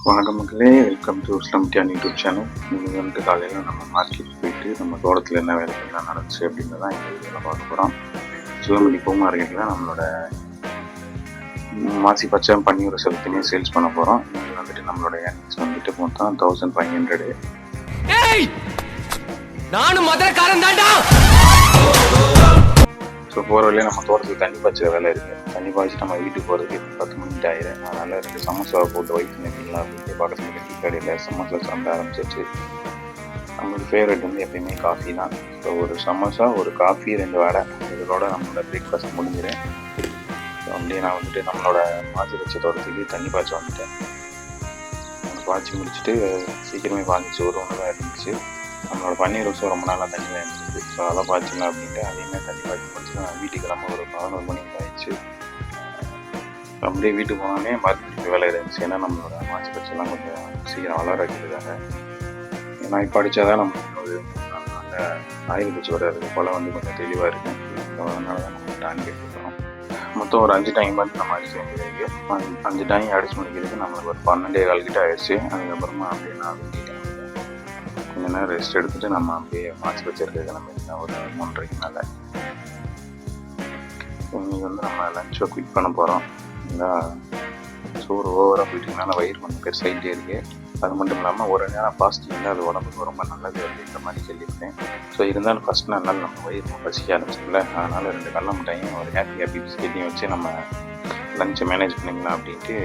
வணக்கம் மக்களே, welcome to இஸ்லாமிட்டியான் YouTube channel. நீங்கள் வந்து காலையில் நம்ம மார்க்கெட் போயிட்டு நம்ம தோட்டத்தில் என்ன வேலைகள்லாம் நடந்துச்சு அப்படின்னு தான் இந்த வீடியோவில் பார்க்க போகிறோம். சிவமணி பூ மார்க்கெட்டில் நம்மளோட மாசி பச்சை பன்னீர் செலுத்தினே சேல்ஸ் பண்ண போகிறோம். இங்கே வந்துட்டு நம்மளோட ஏர்னிங்ஸ் வந்துட்டு மொத்தம் 1500. நானும் மதுரக்காரன் தாண்டா. ஸோ போகிற வழியே நம்ம தோட்டத்துக்கு தண்ணி பாய்ச்ச வேலை இருக்குது. தண்ணி பாய்ச்சி நம்ம வீட்டுக்கு போகிறதுக்கு 10 மணிக்கு ஆயிரும். அதனால் 2 சமோசாவை போட்டு வயிற்று நிற்கலாம் அப்படின்ட்டு பக்கத்தில் டீ கடையில் சமோசா சாப்பிட ஆரம்பிச்சிச்சு. நம்மளுக்கு ஃபேவரட் வந்து எப்பயுமே காஃபி தான். ஸோ ஒரு சமோசா, ஒரு காஃபி, 2 வடை, இதோட நம்மளோட பிரேக்ஃபாஸ்ட் முடிஞ்சிடும். ஸோ அப்படியே நான் வந்துட்டு நம்மளோட மாசி வச்ச தோட்டத்துக்கு தண்ணி பாய்ச்ச வந்துட்டேன். பாய்ச்சி முடிச்சுட்டு சீக்கிரமே பாய்ச்சி ஒரு ஒன்று தான் இருந்துச்சு. நம்மளோட பன்னீர் ரோஸும் ரொம்ப நாளாக தண்ணியில் இருந்துச்சு. ஸோ அதை பாய்ச்சிடலாம் அப்படின்ட்டு அதையுமே தண்ணி பாய்ச்சி முடிச்சு நான் வீட்டுக்கு கிளம்ப ஒரு 11 மணிக்கு ஆயிடுச்சு. அப்படியே வீட்டுக்கு போனோடனே மருந்து வேலை இருந்துச்சு. ஏன்னா நம்மளோட மாசி பச்சைலாம் கொஞ்சம் சீக்கிரம் வளர வைக்கிறதுக்காக. ஏன்னா இப்போ அடித்தாதான் நம்ம ஒரு நல்ல ஆயுத பூச்சி வர்றது போல் வந்து கொஞ்சம் தெளிவாக இருக்குது. ஸோ அதனால தான் நம்ம டானிக் எடுத்துக்கிறோம். மொத்தம் ஒரு 5 டைம் வந்து நம்ம அடிச்சு வேண்டியது. 5 டைம் அடிச்சு முடிக்கிறதுக்கு நம்மளுக்கு ஒரு 12:15 கிட்ட ஆயிடுச்சு. அதுக்கப்புறமா அப்படியே நான் வீட்டுக்கு கொஞ்ச நேரம் ரெஸ்ட் எடுத்துட்டு நம்ம அப்படியே மாசி வச்சிருக்க கிளம்பினா ஒரு 3:30 மேலே. இன்னைக்கு வந்து நம்ம லஞ்சை குயிக் பண்ண போகிறோம். இல்லை சோறு ஓவராக போயிட்டுனால வயிறு கொஞ்சம் பெருசாகிட்டே இருக்கு. அது மட்டும் இல்லாமல் ஒரு நேரம் ஃபாஸ்டிங் வந்து அது உடம்புக்கு ரொம்ப நல்லது அப்படின்ற மாதிரி சொல்லியிருக்கேன். ஸோ இருந்தாலும் ஃபஸ்ட் நாள் நம்ம வயிறு பசிக்க ஆரம்பிச்சிக்கல. அதனால் 2 கடலை மிட்டாயும் ஒரு ஹாப்பி பிஸ்கெட்டையும் வச்சு நம்ம லஞ்சை மேனேஜ் பண்ணிக்கலாம் அப்படின்ட்டு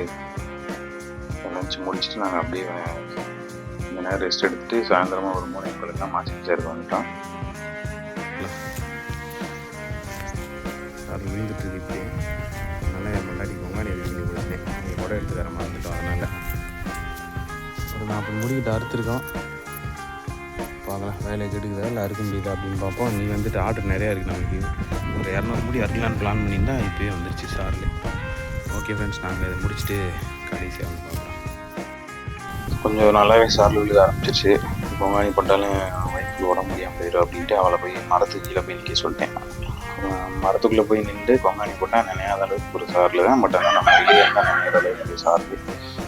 லஞ்சு முடிச்சுட்டு நாங்கள் அப்படியே கொஞ்ச நேரம் ரெஸ்ட் எடுத்துட்டு சாயந்தரமாக ஒரு 3:30 மாசி பச்சைக்கு வந்துட்டோம். அது விழுந்துட்டு இருக்கு. அதனால் என் முன்னாடி பொங்காடி வீடு கொடுத்தேன். நீங்கள் கூட எடுத்து தர வந்துட்டோம். அதனால் ஒரு 40 முடிக்கிட்ட அறுத்துருக்கோம். பார்க்கலாம் வேலையை கெடுக்குதா இல்லை அறுக்க முடியுதா அப்படின்னு பார்ப்போம். நீங்கள் வந்துட்டு ஆர்டர் நிறையா இருக்குது. நமக்கு ஒரு 200 முடி அறுக்கலான்னு பிளான் பண்ணியிருந்தா இப்போயே வந்துருச்சு சாரில். ஓகே ஃப்ரெண்ட்ஸ், நாங்கள் இதை முடிச்சுட்டு கடைசியாக வந்து பார்க்கலாம். கொஞ்சம் நல்லாவே சாரில் விழுக ஆரம்பிச்சிச்சு. பொங்காணி போட்டாலும் வயிற்று உடம்பு முடியாமல் போயிடும் அப்படின்ட்டு அவளை போய் மரத்துக்கு கீழே போய் நிற்க சொல்லிட்டேன். மரத்துக்குள்ளே போய் நின்று பொங்காணி போட்டால் நினையாத அளவுக்கு ஒரு சாரில் தான். பட் ஆனால் நம்ம வெளியே இருந்தால் நினையாத அளவுக்கு சார்பு.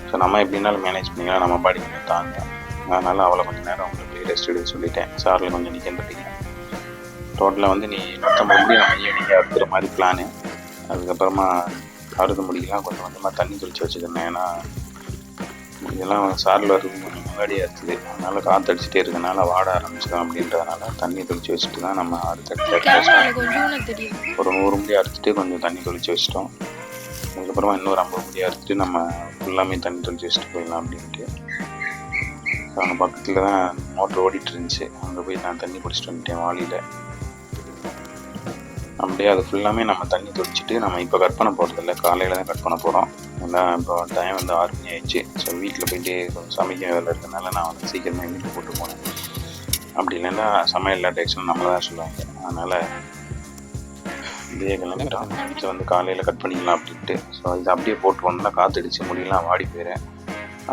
ஸோ நம்ம எப்படின்னாலும் மேனேஜ் பண்ணிக்கலாம், நம்ம பாடி கொஞ்சம் தாங்க. அதனால் அவளை கொஞ்சம் நேரம் அவங்களை போய் ரெஸ்ட் எடுக்க சொல்லிட்டேன். சாரில் கொஞ்சம் நிற்கிறதுக்கு டோட்டலாக வந்து நீ 150 முடி நம்ம ஈவினிங்காக அறுக்கிற மாதிரி பிளானு. அதுக்கப்புறமா அறுக்க முடியலாம் கொஞ்சம் கொஞ்சமாக தண்ணி தெளித்து வச்சுக்கிறேன். ஏன்னா இதெல்லாம் சாரில் வரதுக்கு கொஞ்சம் முன்னாடியே அறுத்துது. அதனால் காற்று அடிச்சுட்டே இருக்கனால வாட ஆரம்பிச்சிடும். அப்படின்றதுனால தண்ணி தெளித்து வச்சுட்டு தான் நம்ம ஒரு 100 முடி அறுத்துட்டு கொஞ்சம் தண்ணி தெளித்து வச்சிட்டோம். அதுக்கப்புறமா இன்னொரு 50 முடி அறுத்துட்டு நம்ம ஃபுல்லாமே தண்ணி தெளித்து வச்சுட்டு போயிடலாம் அப்படின்ட்டு. அங்கே பக்கத்தில் தான் மோட்டர் ஓடிட்டு இருந்துச்சு. அங்கே போய் நான் தண்ணி பிடிச்சிட்டு வந்துட்டேன் வாளியில். அப்படியே அது ஃபுல்லாமே நம்ம தண்ணி தெளிச்சுட்டு நம்ம இப்போ கட் பண்ண போகிறதில்ல, காலையில் தான் கட் பண்ண போகிறோம். ஏன்னா இப்போ டைம் வந்து 6 மணி ஆயிடுச்சு. ஸோ வீட்டில் போயிட்டு கொஞ்சம் சமைக்க வேலை இருக்கிறதுனால நான் வந்து சீக்கிரமாக வீட்டுக்கு போட்டு போனேன். அப்படி இல்லைன்னா சமையல் டேக்ஷன் நம்ம தான் சொல்லுவாங்க. அதனால் இப்படியே கிளம்பிட்டோம். வீட்டில் வந்து காலையில் கட் பண்ணிக்கலாம் அப்படின்ட்டு. ஸோ இது அப்படியே போட்டு வந்தால் காற்றடிச்சு முடியலாம் வாடி போயிடுறேன்.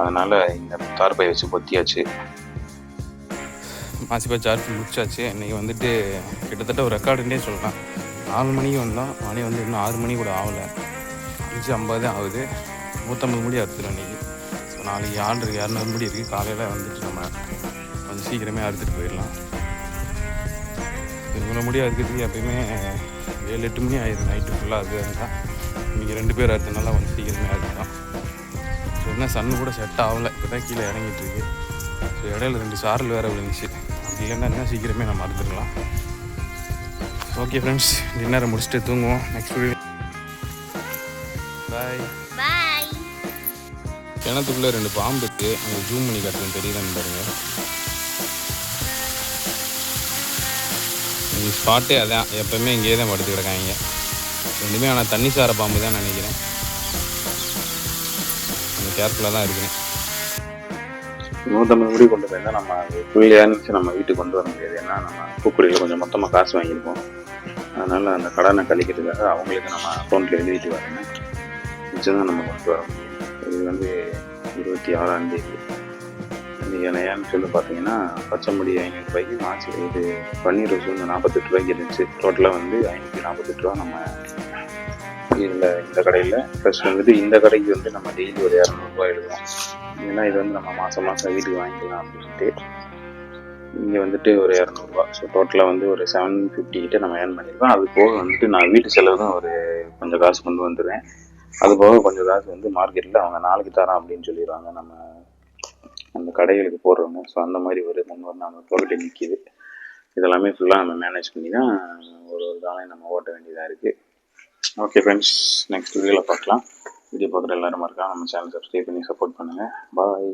அதனால் இந்த தார்பை வச்சு பொத்தியாச்சு. மாசி பச்சை அறுத்து முடிச்சாச்சு. இன்றைக்கி வந்துட்டு கிட்டத்தட்ட ஒரு ரெக்கார்டுன்னே சொல்லலாம். 4 மணிக்கு வந்தோம். மணி வந்து இன்னும் 6 மணி கூட ஆகலை. 5:50 தான் ஆகுது. 150 முடி அறுத்துடும் இன்றைக்கி. ஸோ நாளைக்கு ஆர்டருக்கு 200 முடி இருக்குது. காலையில் வந்துட்டு நம்ம கொஞ்சம் சீக்கிரமே அறுத்துட்டு போயிடலாம். இவ்வளோ முடி அறுக்கிறதுக்கு எப்பயுமே 7-8 மணி ஆயிடும் நைட்டு ஃபுல்லாக. அது இருந்தால் இன்றைக்கி 2 பேர் அறுத்துனால கொஞ்சம் சீக்கிரமே அறுத்துட்டோம். ஸோ என்ன சன்னு கூட செட் ஆகலை. இப்போ தான் கீழே இறங்கிட்டு இருக்கு. ஸோ இடையில 2 சாரல் வேறு விழுந்துச்சு. அப்படி இல்லைன்னா என்ன சீக்கிரமே நம்ம அறுத்துடலாம். ஓகே ஃப்ரெண்ட்ஸ், டின்னரை முடிச்சுட்டு தூங்குவோம். நெக்ஸ்ட் வீடியோ பாய் பாய். கிணத்துக்குள்ளே 2 பாம்பு இருக்குது. அங்கே ஜூம் பண்ணி காட்டுறேன், தெரியுதான்னு பாருங்க. இந்த ஸ்பாட்டே அதான், எப்போவுமே இங்கேயே தான் படுத்து கிடக்காங்க 2மே. ஆனால் தண்ணி சார பாம்பு தான் நினைக்கிறேன். கொஞ்சம் கேர்ஃபுல்லாக தான் இருக்கிறேன். 150 முடி கொண்டு போயிருந்தால் நம்ம ஃபுல் ஏர்னிங்ஸ் நம்ம வீட்டுக்கு கொண்டு வர முடியாது. ஏன்னா நம்ம பூக்குடியில் கொஞ்சம் மொத்தமாக காசு வாங்கியிருக்கோம். அதனால் அந்த கடனை கழிக்கிறதுக்காக அவங்களுக்கு நம்ம அக்கௌண்ட்டில் எழுதிட்டு வரேன். மிச்சம் தான் நம்ம கொண்டு வர முடியும். இது வந்து 26ஆம் தேதி. ஏன்னு சொல்லி பார்த்தீங்கன்னா பச்சை முடி 500 ரூபாய்க்கு, மாசி இது பன்னீர் ரோஸ் வந்து 48 ரூபாய்க்கு இருந்துச்சு. டோட்டலாக வந்து 548 ரூபா நம்ம இதில் இந்த கடையில். ப்ளஸ் வந்துட்டு இந்த கடைக்கு வந்து நம்ம டெய்லி ஒரு 200 ரூபா எழுதுவோம். ஏன்னா இது வந்து நம்ம மாதம் மாதம் வீட்டுக்கு வாங்கிக்கலாம் அப்படின்ட்டு. இங்கே வந்துட்டு ஒரு 200 ஸோ டோட்டலாக வந்து ஒரு 750 கிட்ட நம்ம ஏர்ன் பண்ணியிருக்கோம். அது போக வந்துட்டு நான் வீட்டு செலவு தான் ஒரு கொஞ்சம் காசு கொண்டு வந்துடுவேன். அது போக கொஞ்சம் காசு வந்து மார்க்கெட்டில் அவங்க நாளைக்கு தரோம் அப்படின்னு சொல்லிடுவாங்க நம்ம அந்த கடைகளுக்கு போடுறவங்க. ஸோ அந்த மாதிரி ஒரு 300-400 பொருட்கள் நிற்கிது. இதெல்லாமே ஃபுல்லாக நம்ம மேனேஜ் பண்ணி தான் ஒரு காலையும் நம்ம ஓட்ட வேண்டியதாக இருக்குது. ஓகே ஃப்ரெண்ட்ஸ், நெக்ஸ்ட் வீடியோவில் பார்க்கலாம். வீடியோ பார்க்குற எல்லாரும் இருக்கா நம்ம சேனல் சப்ஸ்கிரைப் பண்ணி சப்போர்ட் பண்ணுங்கள். பாய்.